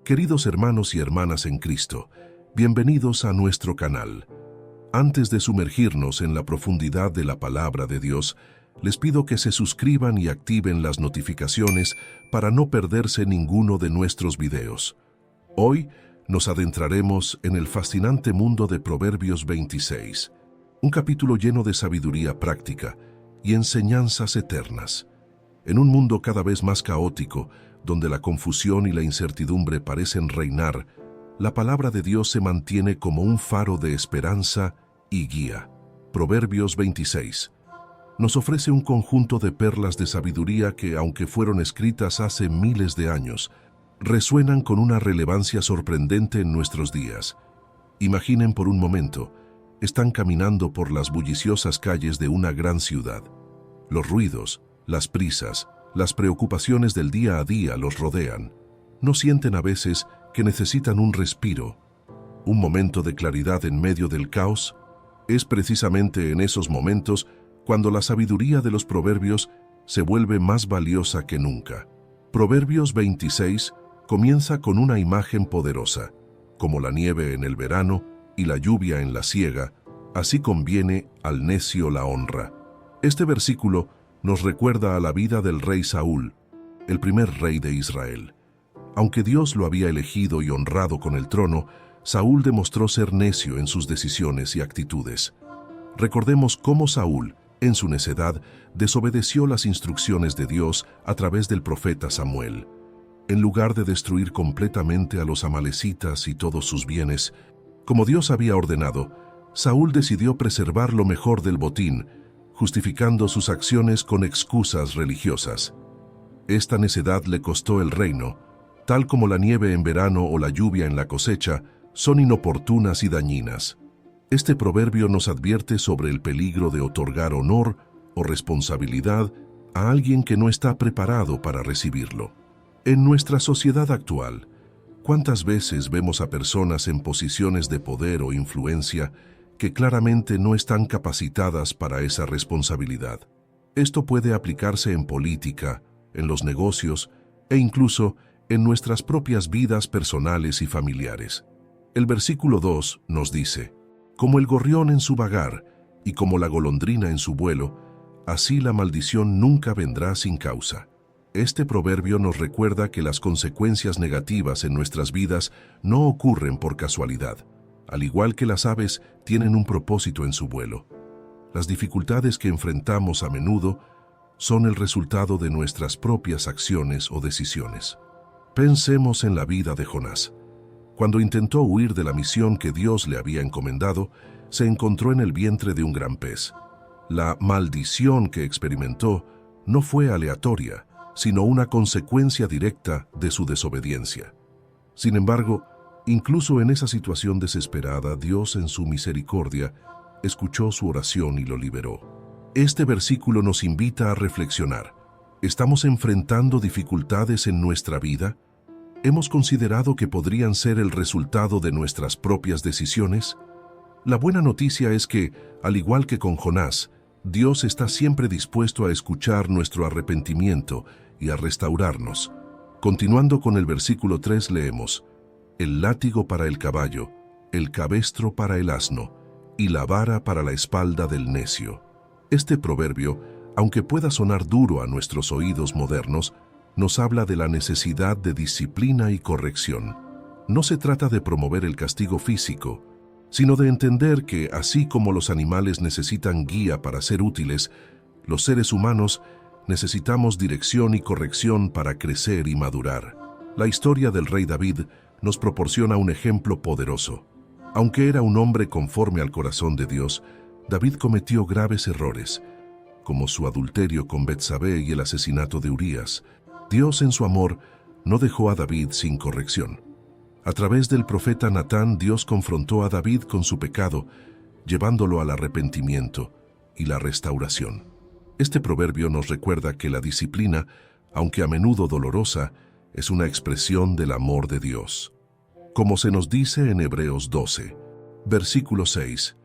Queridos hermanos y hermanas en Cristo, bienvenidos a nuestro canal. Antes de sumergirnos en la profundidad de la palabra de Dios, les pido que se suscriban y activen las notificaciones para no perderse ninguno de nuestros videos. Hoy nos adentraremos en el fascinante mundo de Proverbios 26, un capítulo lleno de sabiduría práctica y enseñanzas eternas. En un mundo cada vez más caótico, donde la confusión y la incertidumbre parecen reinar, la palabra de Dios se mantiene como un faro de esperanza y guía. Proverbios 26 nos ofrece un conjunto de perlas de sabiduría que, aunque fueron escritas hace miles de años, resuenan con una relevancia sorprendente en nuestros días. Imaginen por un momento, están caminando por las bulliciosas calles de una gran ciudad. Los ruidos, las prisas, las preocupaciones del día a día los rodean. ¿No sienten a veces que necesitan un respiro, un momento de claridad en medio del caos? Es precisamente en esos momentos cuando la sabiduría de los proverbios se vuelve más valiosa que nunca. Proverbios 26 comienza con una imagen poderosa. Como la nieve en el verano y la lluvia en la siega, así conviene al necio la honra. Este versículo nos recuerda a la vida del rey Saúl, el primer rey de Israel. Aunque Dios lo había elegido y honrado con el trono, Saúl demostró ser necio en sus decisiones y actitudes. Recordemos cómo Saúl, en su necedad, desobedeció las instrucciones de Dios a través del profeta Samuel. En lugar de destruir completamente a los amalecitas y todos sus bienes, como Dios había ordenado, Saúl decidió preservar lo mejor del botín, justificando sus acciones con excusas religiosas. Esta necedad le costó el reino, tal como la nieve en verano o la lluvia en la cosecha, son inoportunas y dañinas. Este proverbio nos advierte sobre el peligro de otorgar honor o responsabilidad a alguien que no está preparado para recibirlo. En nuestra sociedad actual, ¿cuántas veces vemos a personas en posiciones de poder o influencia que claramente no están capacitadas para esa responsabilidad? Esto puede aplicarse en política, en los negocios e incluso en nuestras propias vidas personales y familiares. El versículo 2 nos dice: como el gorrión en su vagar y como la golondrina en su vuelo, así la maldición nunca vendrá sin causa. Este proverbio nos recuerda que las consecuencias negativas en nuestras vidas no ocurren por casualidad. Al igual que las aves tienen un propósito en su vuelo. Las dificultades que enfrentamos a menudo son el resultado de nuestras propias acciones o decisiones. Pensemos en la vida de Jonás. Cuando intentó huir de la misión que Dios le había encomendado, se encontró en el vientre de un gran pez. La maldición que experimentó no fue aleatoria, sino una consecuencia directa de su desobediencia. Sin embargo, incluso en esa situación desesperada, Dios en su misericordia escuchó su oración y lo liberó. Este versículo nos invita a reflexionar. ¿Estamos enfrentando dificultades en nuestra vida? ¿Hemos considerado que podrían ser el resultado de nuestras propias decisiones? La buena noticia es que, al igual que con Jonás, Dios está siempre dispuesto a escuchar nuestro arrepentimiento y a restaurarnos. Continuando con el versículo 3 leemos: el látigo para el caballo, el cabestro para el asno, y la vara para la espalda del necio. Este proverbio, aunque pueda sonar duro a nuestros oídos modernos, nos habla de la necesidad de disciplina y corrección. No se trata de promover el castigo físico, sino de entender que, así como los animales necesitan guía para ser útiles, los seres humanos necesitamos dirección y corrección para crecer y madurar. La historia del rey David nos proporciona un ejemplo poderoso. Aunque era un hombre conforme al corazón de Dios, David cometió graves errores, como su adulterio con Betsabé y el asesinato de Urías. Dios, en su amor, no dejó a David sin corrección. A través del profeta Natán, Dios confrontó a David con su pecado, llevándolo al arrepentimiento y la restauración. Este proverbio nos recuerda que la disciplina, aunque a menudo dolorosa, es una expresión del amor de Dios. Como se nos dice en Hebreos 12, versículo 6,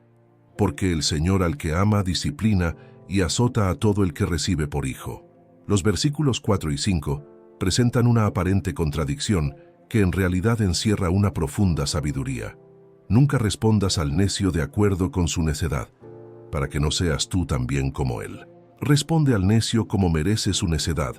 porque el Señor al que ama disciplina y azota a todo el que recibe por hijo. Los versículos 4 y 5 presentan una aparente contradicción que en realidad encierra una profunda sabiduría. Nunca respondas al necio de acuerdo con su necedad, para que no seas tú también como él. Responde al necio como merece su necedad,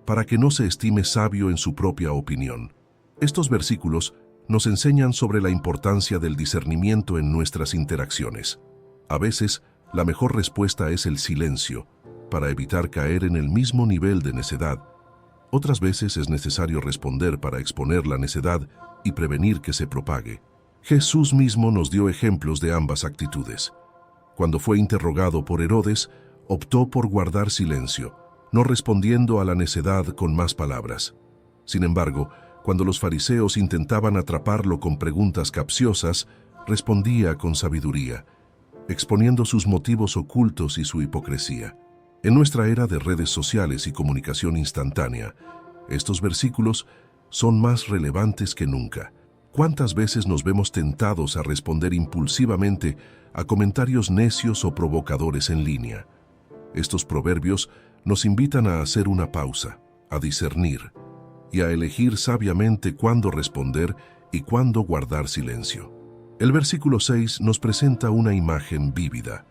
para que no se estime sabio en su propia opinión. Estos versículos nos enseñan sobre la importancia del discernimiento en nuestras interacciones. A veces, la mejor respuesta es el silencio, para evitar caer en el mismo nivel de necedad. Otras veces es necesario responder para exponer la necedad y prevenir que se propague. Jesús mismo nos dio ejemplos de ambas actitudes. Cuando fue interrogado por Herodes, optó por guardar silencio, no respondiendo a la necedad con más palabras. Sin embargo, cuando los fariseos intentaban atraparlo con preguntas capciosas, respondía con sabiduría, exponiendo sus motivos ocultos y su hipocresía. En nuestra era de redes sociales y comunicación instantánea, estos versículos son más relevantes que nunca. ¿Cuántas veces nos vemos tentados a responder impulsivamente a comentarios necios o provocadores en línea? Estos proverbios nos invitan a hacer una pausa, a discernir y a elegir sabiamente cuándo responder y cuándo guardar silencio. El versículo 6 nos presenta una imagen vívida.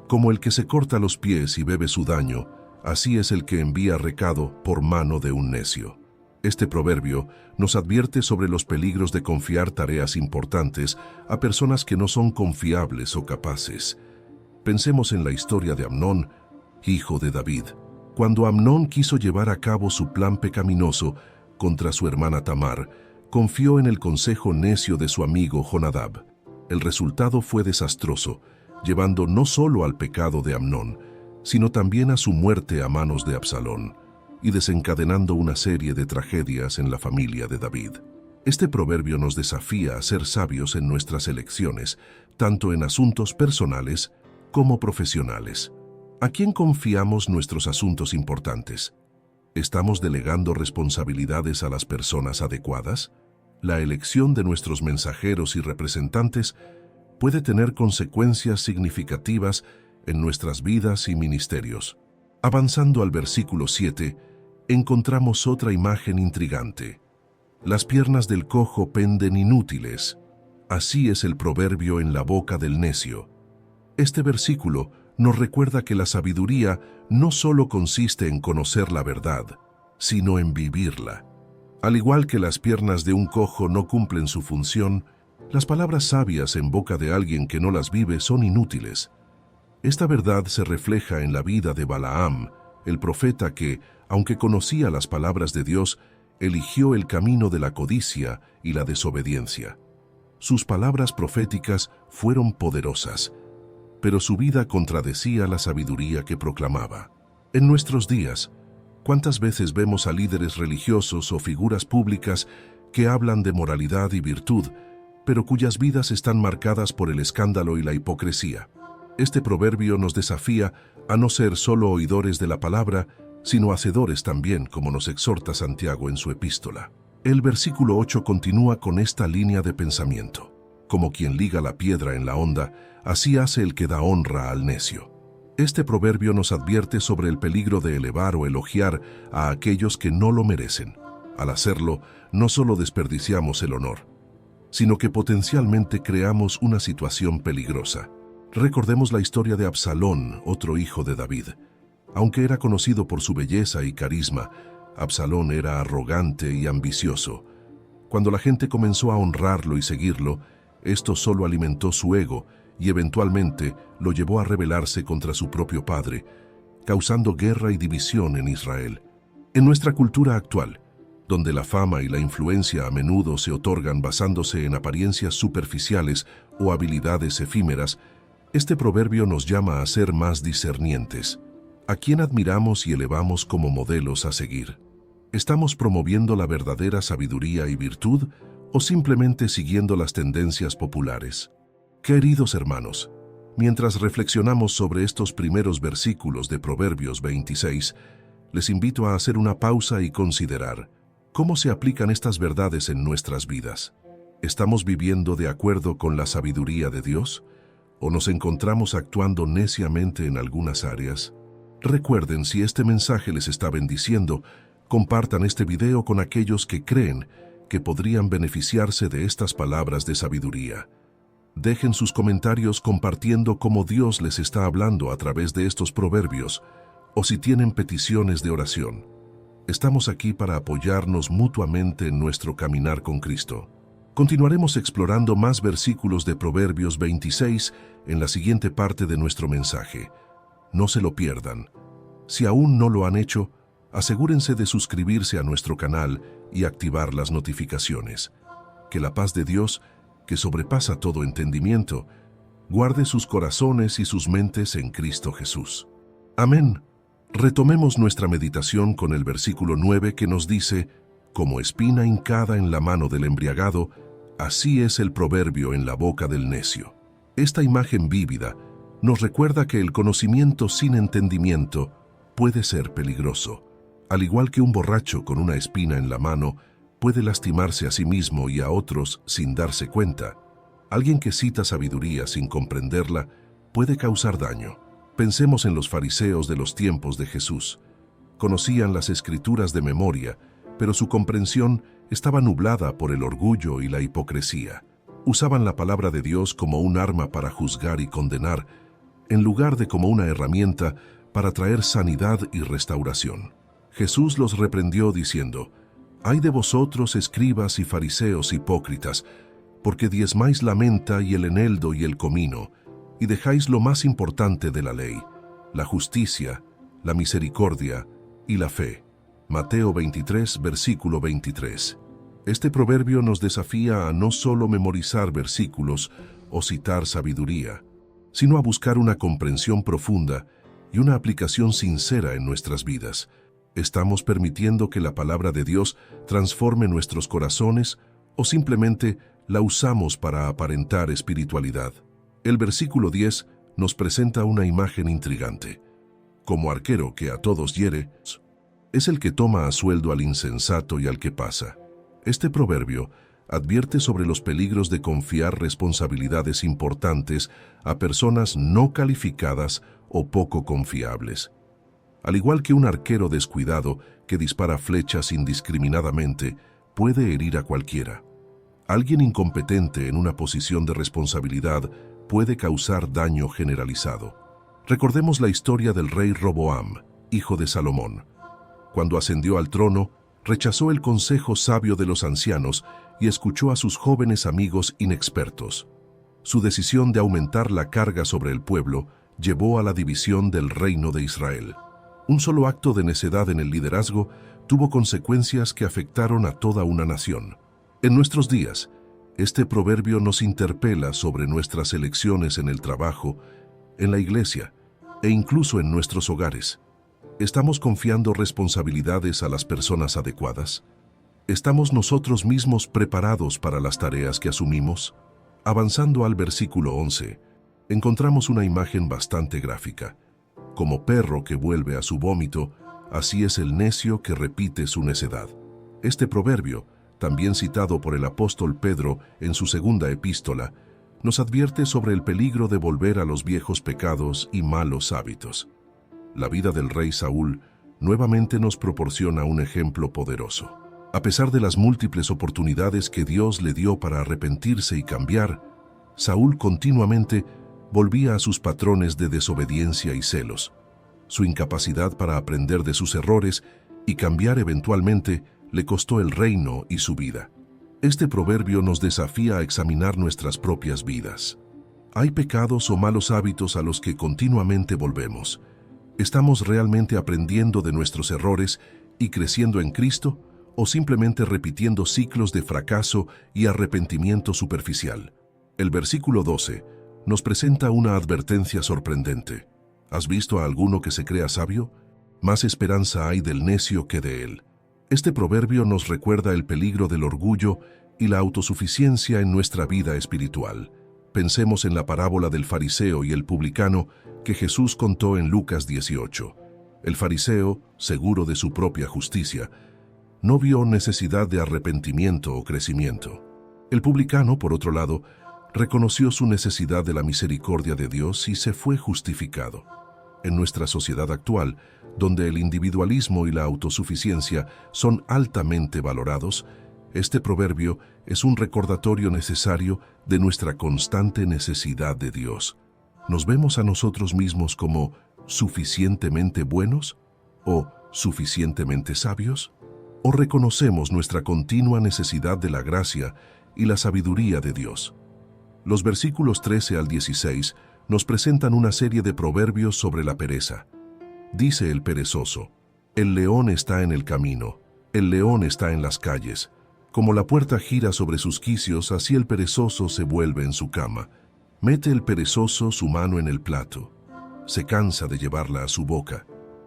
Como el que se corta los pies y bebe su daño, así es el que envía recado por mano de un necio. Este proverbio nos advierte sobre los peligros de confiar tareas importantes a personas que no son confiables o capaces. Pensemos en la historia de Amnón, hijo de David. Cuando Amnón quiso llevar a cabo su plan pecaminoso contra su hermana Tamar, confió en el consejo necio de su amigo Jonadab. El resultado fue desastroso, llevando no solo al pecado de Amnón, sino también a su muerte a manos de Absalón, y desencadenando una serie de tragedias en la familia de David. Este proverbio nos desafía a ser sabios en nuestras elecciones, tanto en asuntos personales como profesionales. ¿A quién confiamos nuestros asuntos importantes? ¿Estamos delegando responsabilidades a las personas adecuadas? La elección de nuestros mensajeros y representantes puede tener consecuencias significativas en nuestras vidas y ministerios. Avanzando al versículo 7, encontramos otra imagen intrigante. Las piernas del cojo penden inútiles. Así es el proverbio en la boca del necio. Este versículo nos recuerda que la sabiduría no solo consiste en conocer la verdad, sino en vivirla. Al igual que las piernas de un cojo no cumplen su función, las palabras sabias en boca de alguien que no las vive son inútiles. Esta verdad se refleja en la vida de Balaam, el profeta que, aunque conocía las palabras de Dios, eligió el camino de la codicia y la desobediencia. Sus palabras proféticas fueron poderosas, pero su vida contradecía la sabiduría que proclamaba. En nuestros días, ¿cuántas veces vemos a líderes religiosos o figuras públicas que hablan de moralidad y virtud, pero cuyas vidas están marcadas por el escándalo y la hipocresía? Este proverbio nos desafía a no ser solo oidores de la palabra, sino hacedores también, como nos exhorta Santiago en su epístola. El versículo 8 continúa con esta línea de pensamiento. Como quien liga la piedra en la honda, así hace el que da honra al necio. Este proverbio nos advierte sobre el peligro de elevar o elogiar a aquellos que no lo merecen. Al hacerlo, no solo desperdiciamos el honor, sino que potencialmente creamos una situación peligrosa. Recordemos la historia de Absalón, otro hijo de David. Aunque era conocido por su belleza y carisma, Absalón era arrogante y ambicioso. Cuando la gente comenzó a honrarlo y seguirlo, esto solo alimentó su ego y eventualmente lo llevó a rebelarse contra su propio padre, causando guerra y división en Israel. En nuestra cultura actual, donde la fama y la influencia a menudo se otorgan basándose en apariencias superficiales o habilidades efímeras, este proverbio nos llama a ser más discernientes. ¿A quién admiramos y elevamos como modelos a seguir? ¿Estamos promoviendo la verdadera sabiduría y virtud o simplemente siguiendo las tendencias populares? Queridos hermanos, mientras reflexionamos sobre estos primeros versículos de Proverbios 26, les invito a hacer una pausa y considerar cómo se aplican estas verdades en nuestras vidas. ¿Estamos viviendo de acuerdo con la sabiduría de Dios o nos encontramos actuando neciamente en algunas áreas? Recuerden, si este mensaje les está bendiciendo, compartan este video con aquellos que creen que podrían beneficiarse de estas palabras de sabiduría. Dejen sus comentarios compartiendo cómo Dios les está hablando a través de estos proverbios, o si tienen peticiones de oración. Estamos aquí para apoyarnos mutuamente en nuestro caminar con Cristo. Continuaremos explorando más versículos de Proverbios 26 en la siguiente parte de nuestro mensaje. No se lo pierdan. Si aún no lo han hecho, asegúrense de suscribirse a nuestro canal y activar las notificaciones. Que la paz de Dios, que sobrepasa todo entendimiento, guarde sus corazones y sus mentes en Cristo Jesús. Amén. Retomemos nuestra meditación con el versículo 9 que nos dice: como espina hincada en la mano del embriagado, así es el proverbio en la boca del necio. Esta imagen vívida nos recuerda que el conocimiento sin entendimiento puede ser peligroso. Al igual que un borracho con una espina en la mano puede lastimarse a sí mismo y a otros sin darse cuenta, alguien que cita sabiduría sin comprenderla puede causar daño. Pensemos en los fariseos de los tiempos de Jesús. Conocían las Escrituras de memoria, pero su comprensión estaba nublada por el orgullo y la hipocresía. Usaban la palabra de Dios como un arma para juzgar y condenar, en lugar de como una herramienta para traer sanidad y restauración. Jesús los reprendió diciendo: «Ay de vosotros, escribas y fariseos hipócritas, porque diezmáis la menta y el eneldo y el comino, y dejáis lo más importante de la ley, la justicia, la misericordia y la fe». Mateo 23, versículo 23. Este proverbio nos desafía a no solo memorizar versículos o citar sabiduría, sino a buscar una comprensión profunda y una aplicación sincera en nuestras vidas. ¿Estamos permitiendo que la palabra de Dios transforme nuestros corazones o simplemente la usamos para aparentar espiritualidad? El versículo 10 nos presenta una imagen intrigante. Como arquero que a todos hiere, es el que toma a sueldo al insensato y al que pasa. Este proverbio advierte sobre los peligros de confiar responsabilidades importantes a personas no calificadas o poco confiables. Al igual que un arquero descuidado que dispara flechas indiscriminadamente, puede herir a cualquiera. Alguien incompetente en una posición de responsabilidad puede causar daño generalizado. Recordemos la historia del rey Roboam, hijo de Salomón. Cuando ascendió al trono, rechazó el consejo sabio de los ancianos y escuchó a sus jóvenes amigos inexpertos. Su decisión de aumentar la carga sobre el pueblo llevó a la división del reino de Israel. Un solo acto de necedad en el liderazgo tuvo consecuencias que afectaron a toda una nación. En nuestros días, este proverbio nos interpela sobre nuestras elecciones en el trabajo, en la iglesia e incluso en nuestros hogares. ¿Estamos confiando responsabilidades a las personas adecuadas? ¿Estamos nosotros mismos preparados para las tareas que asumimos? Avanzando al versículo 11, encontramos una imagen bastante gráfica. Como perro que vuelve a su vómito, así es el necio que repite su necedad. Este proverbio, también citado por el apóstol Pedro en su segunda epístola, nos advierte sobre el peligro de volver a los viejos pecados y malos hábitos. La vida del rey Saúl nuevamente nos proporciona un ejemplo poderoso. A pesar de las múltiples oportunidades que Dios le dio para arrepentirse y cambiar, Saúl continuamente volvía a sus patrones de desobediencia y celos. Su incapacidad para aprender de sus errores y cambiar eventualmente le costó el reino y su vida. Este proverbio nos desafía a examinar nuestras propias vidas. ¿Hay pecados o malos hábitos a los que continuamente volvemos? ¿Estamos realmente aprendiendo de nuestros errores y creciendo en Cristo, o simplemente repitiendo ciclos de fracaso y arrepentimiento superficial? El versículo 12 nos presenta una advertencia sorprendente. ¿Has visto a alguno que se crea sabio? Más esperanza hay del necio que de él. Este proverbio nos recuerda el peligro del orgullo y la autosuficiencia en nuestra vida espiritual. Pensemos en la parábola del fariseo y el publicano que Jesús contó en Lucas 18. El fariseo, seguro de su propia justicia, no vio necesidad de arrepentimiento o crecimiento. El publicano, por otro lado, reconoció su necesidad de la misericordia de Dios y se fue justificado. En nuestra sociedad actual, donde el individualismo y la autosuficiencia son altamente valorados, Este proverbio es un recordatorio necesario de nuestra constante necesidad de Dios. ¿Nos vemos a nosotros mismos como suficientemente buenos o suficientemente sabios? ¿O reconocemos nuestra continua necesidad de la gracia y la sabiduría de Dios? Los versículos 13 al 16 nos presentan una serie de proverbios sobre la pereza. Dice el perezoso: el león está en el camino, el león está en las calles. Como la puerta gira sobre sus quicios, así el perezoso se vuelve en su cama. Mete el perezoso su mano en el plato. Se cansa de llevarla a su boca.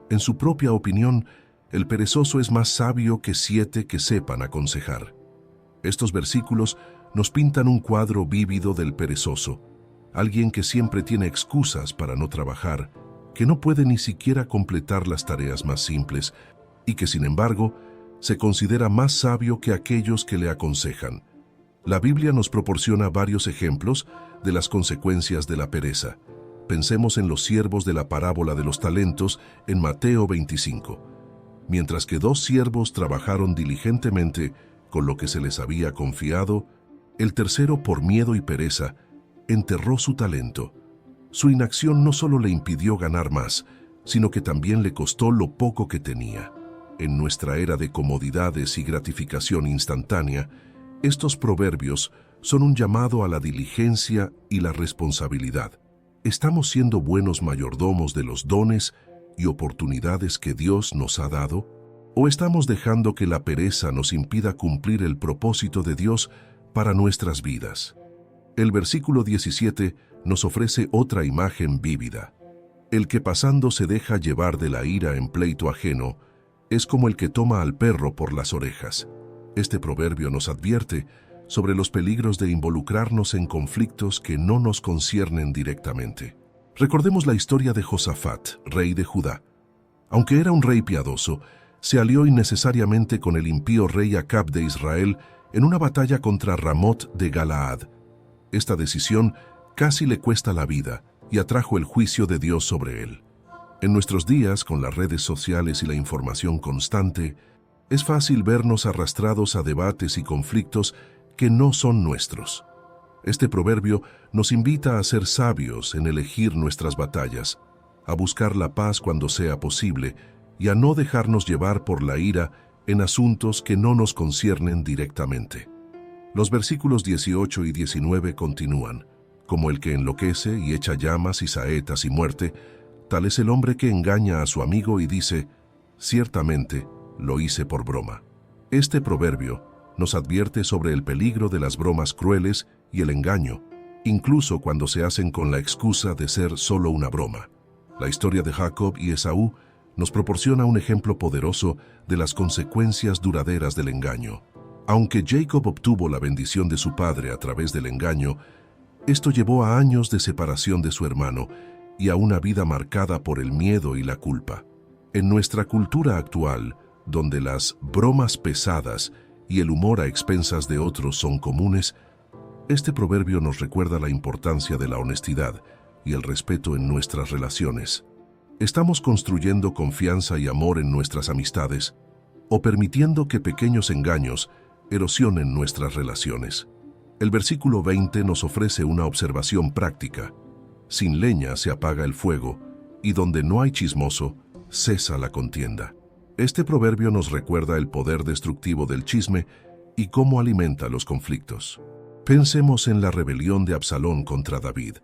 En su propia opinión, el perezoso es más sabio que 7 que sepan aconsejar. Estos versículos nos pintan un cuadro vívido del perezoso, alguien que siempre tiene excusas para no trabajar, que no puede ni siquiera completar las tareas más simples y que, sin embargo, se considera más sabio que aquellos que le aconsejan. La Biblia nos proporciona varios ejemplos de las consecuencias de la pereza. Pensemos en los siervos de la parábola de los talentos en Mateo 25. Mientras que 2 siervos trabajaron diligentemente con lo que se les había confiado, el tercero, por miedo y pereza, enterró su talento. Su inacción no solo le impidió ganar más, sino que también le costó lo poco que tenía. En nuestra era de comodidades y gratificación instantánea, estos proverbios son un llamado a la diligencia y la responsabilidad. ¿Estamos siendo buenos mayordomos de los dones y oportunidades que Dios nos ha dado? ¿O estamos dejando que la pereza nos impida cumplir el propósito de Dios para nuestras vidas? El versículo 17 nos ofrece otra imagen vívida. El que pasando se deja llevar de la ira en pleito ajeno es como el que toma al perro por las orejas. Este proverbio nos advierte sobre los peligros de involucrarnos en conflictos que no nos conciernen directamente. Recordemos la historia de Josafat, rey de Judá. Aunque era un rey piadoso, se alió innecesariamente con el impío rey Acab de Israel en una batalla contra Ramot de Galaad. Esta decisión casi le cuesta la vida y atrajo el juicio de Dios sobre él. En nuestros días, con las redes sociales y la información constante, es fácil vernos arrastrados a debates y conflictos que no son nuestros. Este proverbio nos invita a ser sabios en elegir nuestras batallas, a buscar la paz cuando sea posible y a no dejarnos llevar por la ira en asuntos que no nos conciernen directamente. Los versículos 18 y 19 continúan: como el que enloquece y echa llamas y saetas y muerte, tal es el hombre que engaña a su amigo y dice: ciertamente lo hice por broma. Este proverbio nos advierte sobre el peligro de las bromas crueles y el engaño, incluso cuando se hacen con la excusa de ser solo una broma. La historia de Jacob y Esaú nos proporciona un ejemplo poderoso de las consecuencias duraderas del engaño. Aunque Jacob obtuvo la bendición de su padre a través del engaño, esto llevó a años de separación de su hermano y a una vida marcada por el miedo y la culpa. En nuestra cultura actual, donde las bromas pesadas y el humor a expensas de otros son comunes, este proverbio nos recuerda la importancia de la honestidad y el respeto en nuestras relaciones. ¿Estamos construyendo confianza y amor en nuestras amistades o permitiendo que pequeños engaños erosionen nuestras relaciones? El versículo 20 nos ofrece una observación práctica. Sin leña se apaga el fuego, y donde no hay chismoso, cesa la contienda. Este proverbio nos recuerda el poder destructivo del chisme y cómo alimenta los conflictos. Pensemos en la rebelión de Absalón contra David.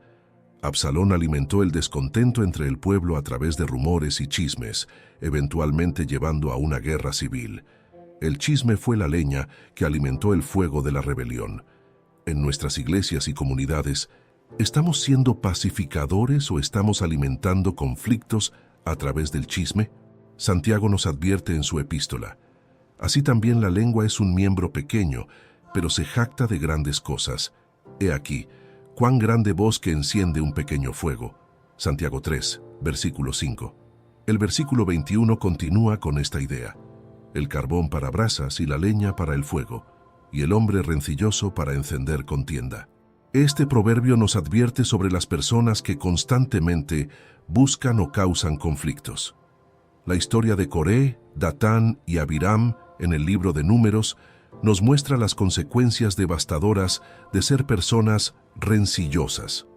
Absalón alimentó el descontento entre el pueblo a través de rumores y chismes, eventualmente llevando a una guerra civil. El chisme fue la leña que alimentó el fuego de la rebelión. En nuestras iglesias y comunidades, ¿estamos siendo pacificadores o estamos alimentando conflictos a través del chisme? Santiago nos advierte en su epístola: así también la lengua es un miembro pequeño, pero se jacta de grandes cosas. He aquí, cuán grande bosque enciende un pequeño fuego. Santiago 3, versículo 5. El versículo 21 continúa con esta idea: el carbón para brasas y la leña para el fuego, y el hombre rencilloso para encender contienda. Este proverbio nos advierte sobre las personas que constantemente buscan o causan conflictos. La historia de Coré, Datán y Abiram en el libro de Números nos muestra las consecuencias devastadoras de ser personas rencillosas.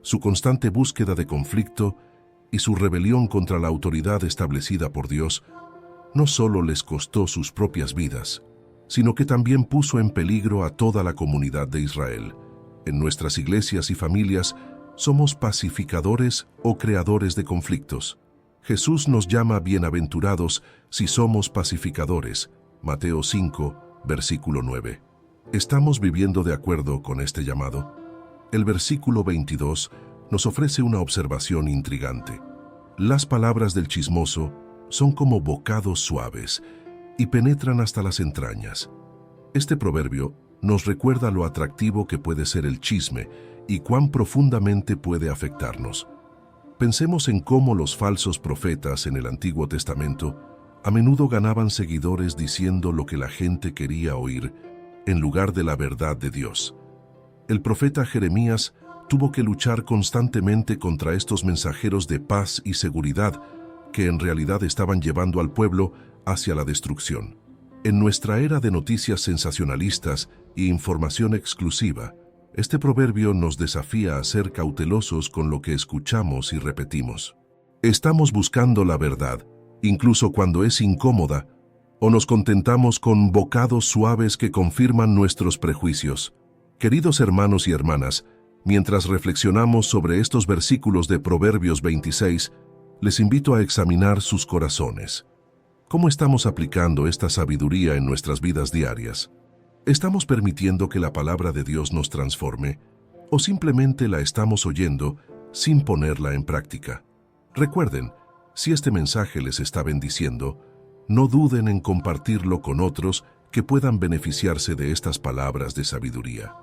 Su constante búsqueda de conflicto y su rebelión contra la autoridad establecida por Dios no solo les costó sus propias vidas, sino que también puso en peligro a toda la comunidad de Israel. En nuestras iglesias y familias somos pacificadores o creadores de conflictos. Jesús nos llama bienaventurados si somos pacificadores. Mateo 5, versículo 9. ¿Estamos viviendo de acuerdo con este llamado? El versículo 22 nos ofrece una observación intrigante. Las palabras del chismoso son como bocados suaves y penetran hasta las entrañas. Este proverbio nos recuerda lo atractivo que puede ser el chisme y cuán profundamente puede afectarnos. Pensemos en cómo los falsos profetas en el Antiguo Testamento a menudo ganaban seguidores diciendo lo que la gente quería oír en lugar de la verdad de Dios. El profeta Jeremías tuvo que luchar constantemente contra estos mensajeros de paz y seguridad que en realidad estaban llevando al pueblo hacia la destrucción. En nuestra era de noticias sensacionalistas y información exclusiva, este proverbio nos desafía a ser cautelosos con lo que escuchamos y repetimos. ¿Estamos buscando la verdad, incluso cuando es incómoda, o nos contentamos con bocados suaves que confirman nuestros prejuicios? Queridos hermanos y hermanas, mientras reflexionamos sobre estos versículos de Proverbios 26, les invito a examinar sus corazones. ¿Cómo estamos aplicando esta sabiduría en nuestras vidas diarias? ¿Estamos permitiendo que la palabra de Dios nos transforme o simplemente la estamos oyendo sin ponerla en práctica? Recuerden, si este mensaje les está bendiciendo, no duden en compartirlo con otros que puedan beneficiarse de estas palabras de sabiduría.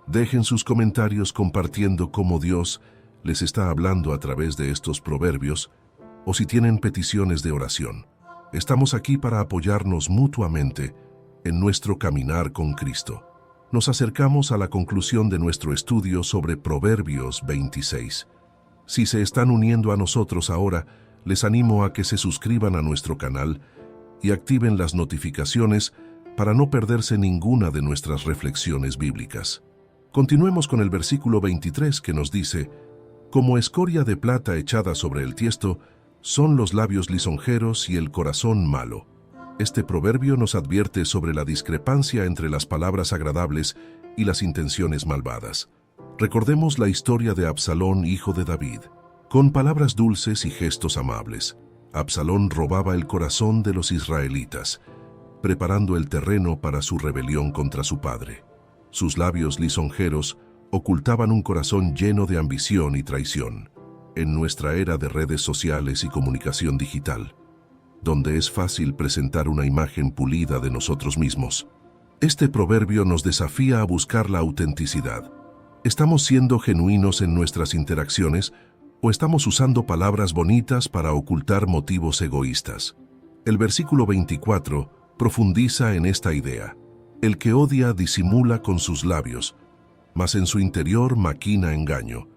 Dejen sus comentarios compartiendo cómo Dios les está hablando a través de estos proverbios o si tienen peticiones de oración. Estamos aquí para apoyarnos mutuamente en nuestro caminar con Cristo. Nos acercamos a la conclusión de nuestro estudio sobre Proverbios 26. Si se están uniendo a nosotros ahora, les animo a que se suscriban a nuestro canal y activen las notificaciones para no perderse ninguna de nuestras reflexiones bíblicas. Continuemos con el versículo 23 que nos dice: como escoria de plata echada sobre el tiesto, son los labios lisonjeros y el corazón malo. Este proverbio nos advierte sobre la discrepancia entre las palabras agradables y las intenciones malvadas. Recordemos la historia de Absalón, hijo de David. Con palabras dulces y gestos amables, Absalón robaba el corazón de los israelitas, preparando el terreno para su rebelión contra su padre. Sus labios lisonjeros ocultaban un corazón lleno de ambición y traición. En nuestra era de redes sociales y comunicación digital, donde es fácil presentar una imagen pulida de nosotros mismos, este proverbio nos desafía a buscar la autenticidad. ¿Estamos siendo genuinos en nuestras interacciones o estamos usando palabras bonitas para ocultar motivos egoístas? El versículo 24 profundiza en esta idea. El que odia disimula con sus labios, mas en su interior maquina engaño.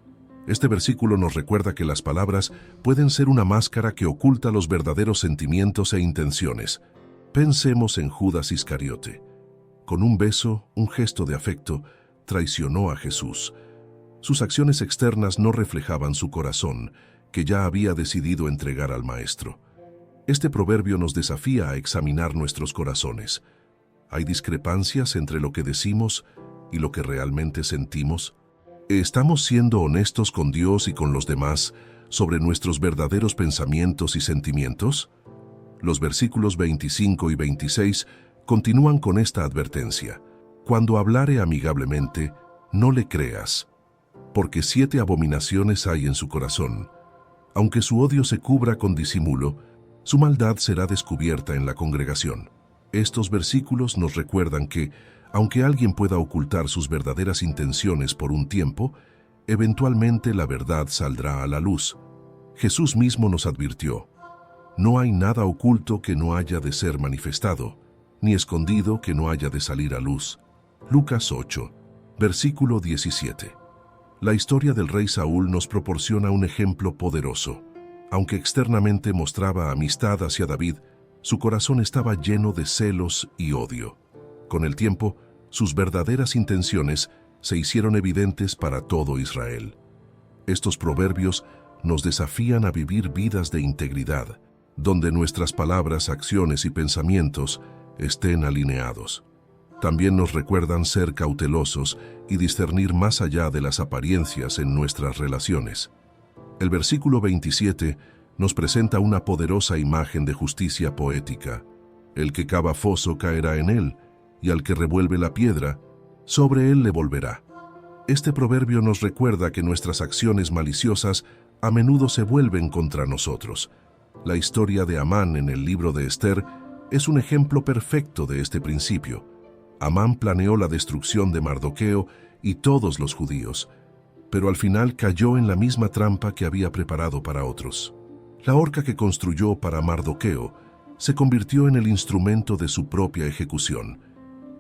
Este versículo nos recuerda que las palabras pueden ser una máscara que oculta los verdaderos sentimientos e intenciones. Pensemos en Judas Iscariote. Con un beso, un gesto de afecto, traicionó a Jesús. Sus acciones externas no reflejaban su corazón, que ya había decidido entregar al Maestro. Este proverbio nos desafía a examinar nuestros corazones. ¿Hay discrepancias entre lo que decimos y lo que realmente sentimos? ¿Estamos siendo honestos con Dios y con los demás sobre nuestros verdaderos pensamientos y sentimientos? Los versículos 25 y 26 continúan con esta advertencia. Cuando hablare amigablemente, no le creas, porque 7 abominaciones hay en su corazón. Aunque su odio se cubra con disimulo, su maldad será descubierta en la congregación. Estos versículos nos recuerdan que, aunque alguien pueda ocultar sus verdaderas intenciones por un tiempo, eventualmente la verdad saldrá a la luz. Jesús mismo nos advirtió: no hay nada oculto que no haya de ser manifestado, ni escondido que no haya de salir a luz. Lucas 8, versículo 17. La historia del rey Saúl nos proporciona un ejemplo poderoso. Aunque externamente mostraba amistad hacia David, su corazón estaba lleno de celos y odio. Con el tiempo, sus verdaderas intenciones se hicieron evidentes para todo Israel. Estos proverbios nos desafían a vivir vidas de integridad, donde nuestras palabras, acciones y pensamientos estén alineados. También nos recuerdan ser cautelosos y discernir más allá de las apariencias en nuestras relaciones. El versículo 27 nos presenta una poderosa imagen de justicia poética. El que cava foso caerá en él, y al que revuelve la piedra, sobre él le volverá. Este proverbio nos recuerda que nuestras acciones maliciosas a menudo se vuelven contra nosotros. La historia de Amán en el libro de Esther es un ejemplo perfecto de este principio. Amán planeó la destrucción de Mardoqueo y todos los judíos, pero al final cayó en la misma trampa que había preparado para otros. La horca que construyó para Mardoqueo se convirtió en el instrumento de su propia ejecución.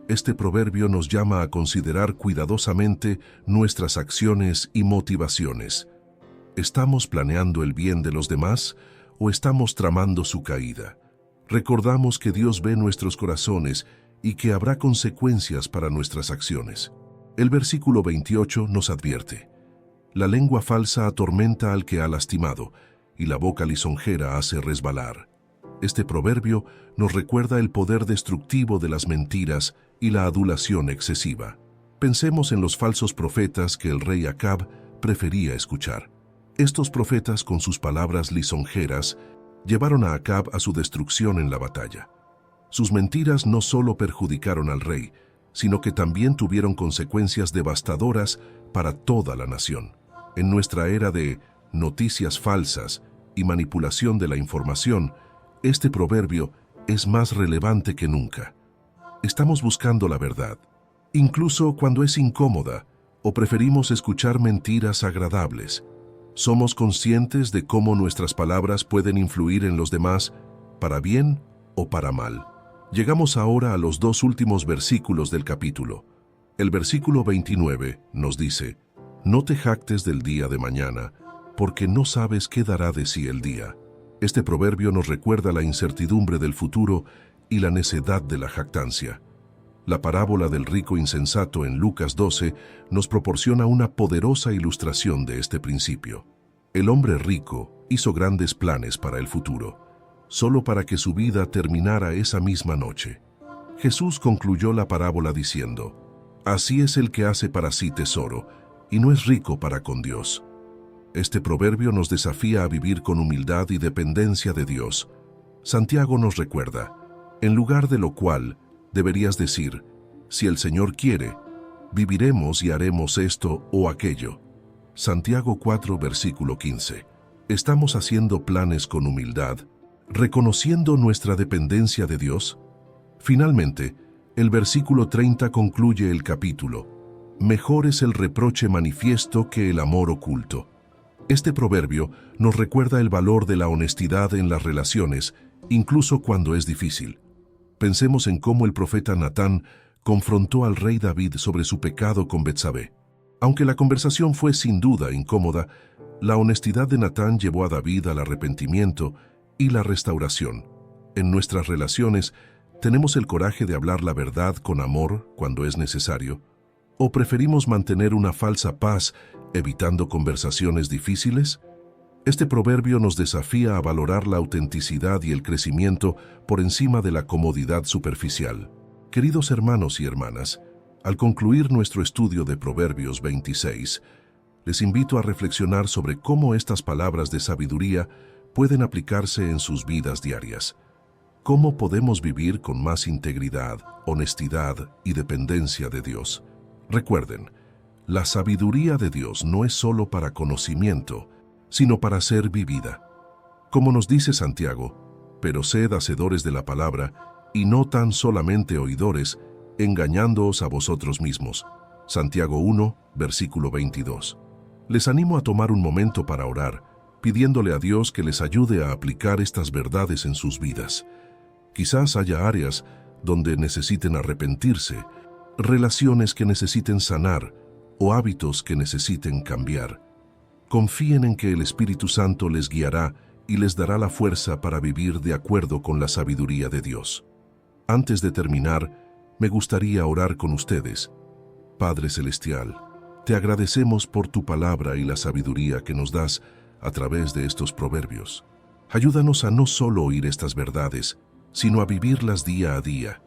Este proverbio nos llama a considerar cuidadosamente nuestras acciones y motivaciones. ¿Estamos planeando el bien de los demás o estamos tramando su caída? Recordamos que Dios ve nuestros corazones y que habrá consecuencias para nuestras acciones. El versículo 28 nos advierte: la lengua falsa atormenta al que ha lastimado, y la boca lisonjera hace resbalar. Este proverbio nos recuerda el poder destructivo de las mentiras y la adulación excesiva. Pensemos en los falsos profetas que el rey Acab prefería escuchar. Estos profetas, con sus palabras lisonjeras, llevaron a Acab a su destrucción en la batalla. Sus mentiras no solo perjudicaron al rey, sino que también tuvieron consecuencias devastadoras para toda la nación. En nuestra era de noticias falsas y manipulación de la información, este proverbio es más relevante que nunca. Estamos buscando la verdad, incluso cuando es incómoda, o preferimos escuchar mentiras agradables. Somos conscientes de cómo nuestras palabras pueden influir en los demás, para bien o para mal. Llegamos ahora a los dos últimos versículos del capítulo. El versículo 29 nos dice: no te jactes del día de mañana, porque no sabes qué dará de sí el día. Este proverbio nos recuerda la incertidumbre del futuro y la necedad de la jactancia. La parábola del rico insensato en Lucas 12 nos proporciona una poderosa ilustración de este principio. El hombre rico hizo grandes planes para el futuro, solo para que su vida terminara esa misma noche. Jesús concluyó la parábola diciendo: así es el que hace para sí tesoro, y no es rico para con Dios. Este proverbio nos desafía a vivir con humildad y dependencia de Dios. Santiago nos recuerda: en lugar de lo cual, deberías decir, si el Señor quiere, viviremos y haremos esto o aquello. Santiago 4, versículo 15. ¿Estamos haciendo planes con humildad, reconociendo nuestra dependencia de Dios? Finalmente, el versículo 30 concluye el capítulo: mejor es el reproche manifiesto que el amor oculto. Este proverbio nos recuerda el valor de la honestidad en las relaciones, incluso cuando es difícil. Pensemos en cómo el profeta Natán confrontó al rey David sobre su pecado con Betsabé. Aunque la conversación fue sin duda incómoda, la honestidad de Natán llevó a David al arrepentimiento y la restauración. En nuestras relaciones, ¿tenemos el coraje de hablar la verdad con amor cuando es necesario? ¿O preferimos mantener una falsa paz evitando conversaciones difíciles? Este proverbio nos desafía a valorar la autenticidad y el crecimiento por encima de la comodidad superficial. Queridos hermanos y hermanas, al concluir nuestro estudio de Proverbios 26, les invito a reflexionar sobre cómo estas palabras de sabiduría pueden aplicarse en sus vidas diarias. ¿Cómo podemos vivir con más integridad, honestidad y dependencia de Dios? Recuerden, la sabiduría de Dios no es solo para conocimiento, sino para ser vivida. Como nos dice Santiago: pero sed hacedores de la palabra, y no tan solamente oidores, engañándoos a vosotros mismos. Santiago 1, versículo 22. Les animo a tomar un momento para orar, pidiéndole a Dios que les ayude a aplicar estas verdades en sus vidas. Quizás haya áreas donde necesiten arrepentirse, relaciones que necesiten sanar o hábitos que necesiten cambiar. Confíen en que el Espíritu Santo les guiará y les dará la fuerza para vivir de acuerdo con la sabiduría de Dios. Antes de terminar, me gustaría orar con ustedes. Padre Celestial, te agradecemos por tu palabra y la sabiduría que nos das a través de estos proverbios. Ayúdanos a no solo oír estas verdades, sino a vivirlas día a día.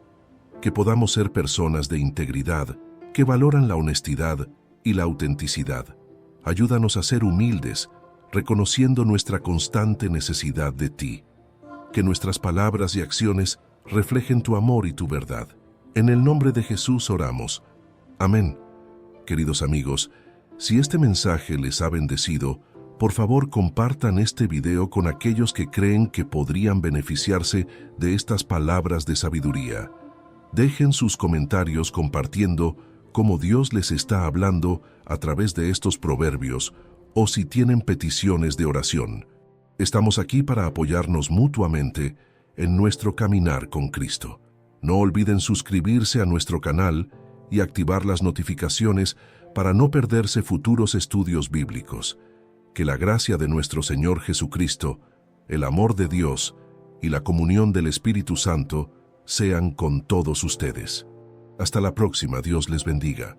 Que podamos ser personas de integridad, que valoran la honestidad y la autenticidad. Ayúdanos a ser humildes, reconociendo nuestra constante necesidad de ti. Que nuestras palabras y acciones reflejen tu amor y tu verdad. En el nombre de Jesús oramos. Amén. Queridos amigos, si este mensaje les ha bendecido, por favor compartan este video con aquellos que creen que podrían beneficiarse de estas palabras de sabiduría. Dejen sus comentarios compartiendo cómo Dios les está hablando a través de estos proverbios o si tienen peticiones de oración. Estamos aquí para apoyarnos mutuamente en nuestro caminar con Cristo. No olviden suscribirse a nuestro canal y activar las notificaciones para no perderse futuros estudios bíblicos. Que la gracia de nuestro Señor Jesucristo, el amor de Dios y la comunión del Espíritu Santo sean con todos ustedes. Hasta la próxima, Dios les bendiga.